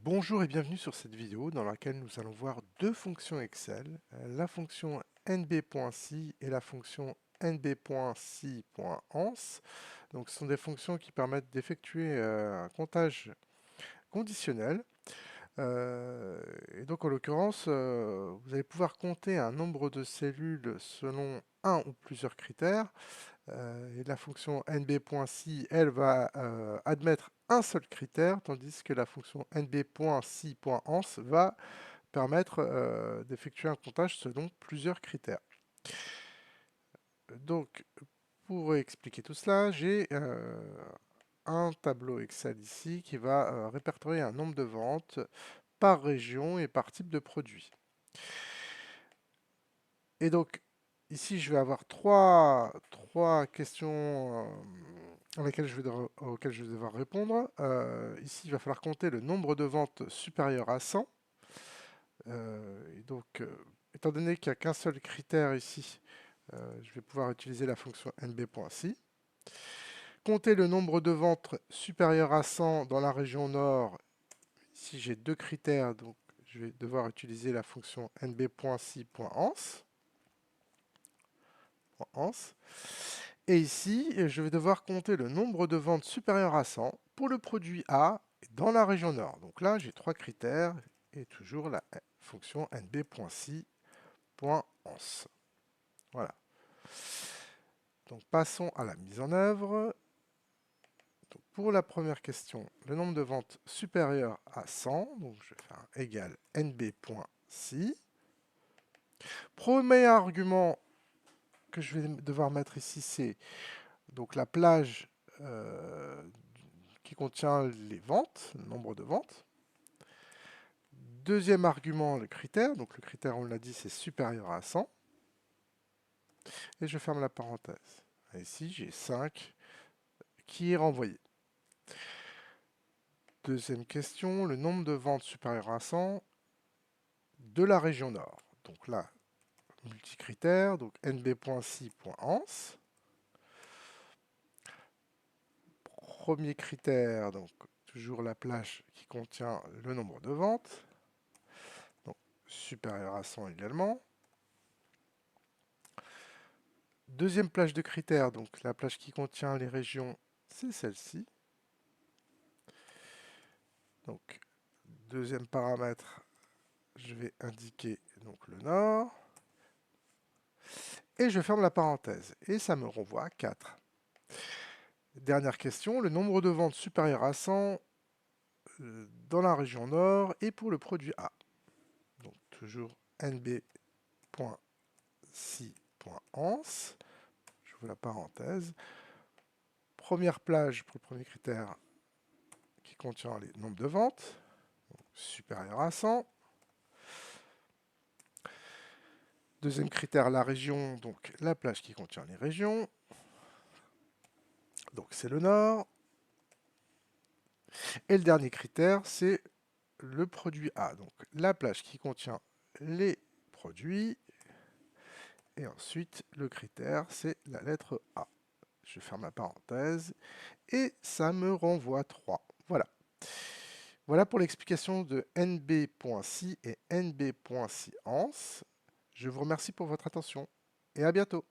Bonjour et bienvenue sur cette vidéo dans laquelle nous allons voir deux fonctions Excel, la fonction nb.si et la fonction nb.si.ans. Donc ce sont des fonctions qui permettent d'effectuer un comptage conditionnel. Et donc en l'occurrence, vous allez pouvoir compter un nombre de cellules selon un ou plusieurs critères. Et la fonction nb.si, elle va admettre un seul critère, tandis que la fonction nb.si.ans va permettre d'effectuer un comptage selon plusieurs critères. Donc, pour expliquer tout cela, j'ai un tableau Excel ici qui va répertorier un nombre de ventes par région et par type de produit. Et donc, ici, je vais avoir trois questions auxquelles je vais devoir répondre. Ici, il va falloir compter le nombre de ventes supérieur à 100. Et donc, étant donné qu'il n'y a qu'un seul critère ici, je vais pouvoir utiliser la fonction nb.si. Compter le nombre de ventes supérieur à 100 dans la région nord. Ici, j'ai deux critères, donc je vais devoir utiliser la fonction nb.si.ans. Et ici, je vais devoir compter le nombre de ventes supérieures à 100 pour le produit A dans la région nord. Donc là, j'ai trois critères et toujours la fonction nb.si.ans. Voilà. Donc passons à la mise en œuvre. Donc, pour la première question, le nombre de ventes supérieur à 100, donc je vais faire égal nb.si. Premier argument que je vais devoir mettre ici, c'est donc la plage qui contient les ventes, le nombre de ventes. Deuxième argument, le critère. Donc le critère, on l'a dit, c'est supérieur à 100. Et je ferme la parenthèse. Et ici, j'ai 5 qui est renvoyé. Deuxième question, le nombre de ventes supérieur à 100 de la région nord. Donc là, multicritère, donc nb.si.ans. Premier critère, donc toujours la plage qui contient le nombre de ventes. Donc supérieur à 100 également. Deuxième plage de critères, donc la plage qui contient les régions, c'est celle-ci. Donc, deuxième paramètre, je vais indiquer donc le nord. Et je ferme la parenthèse. Et ça me renvoie à 4. Dernière question, le nombre de ventes supérieur à 100 dans la région nord et pour le produit A. Donc, toujours nb.si.ans. J'ouvre la parenthèse. Première plage pour le premier critère qui contient les nombres de ventes, supérieur à 100. Deuxième critère, la région, donc la plage qui contient les régions. Donc c'est le nord. Et le dernier critère, c'est le produit A. Donc la plage qui contient les produits. Et ensuite, le critère, c'est la lettre A. Je ferme la parenthèse. Et ça me renvoie 3. Voilà. Voilà pour l'explication de nb.si et nb.siance. Je vous remercie pour votre attention et à bientôt.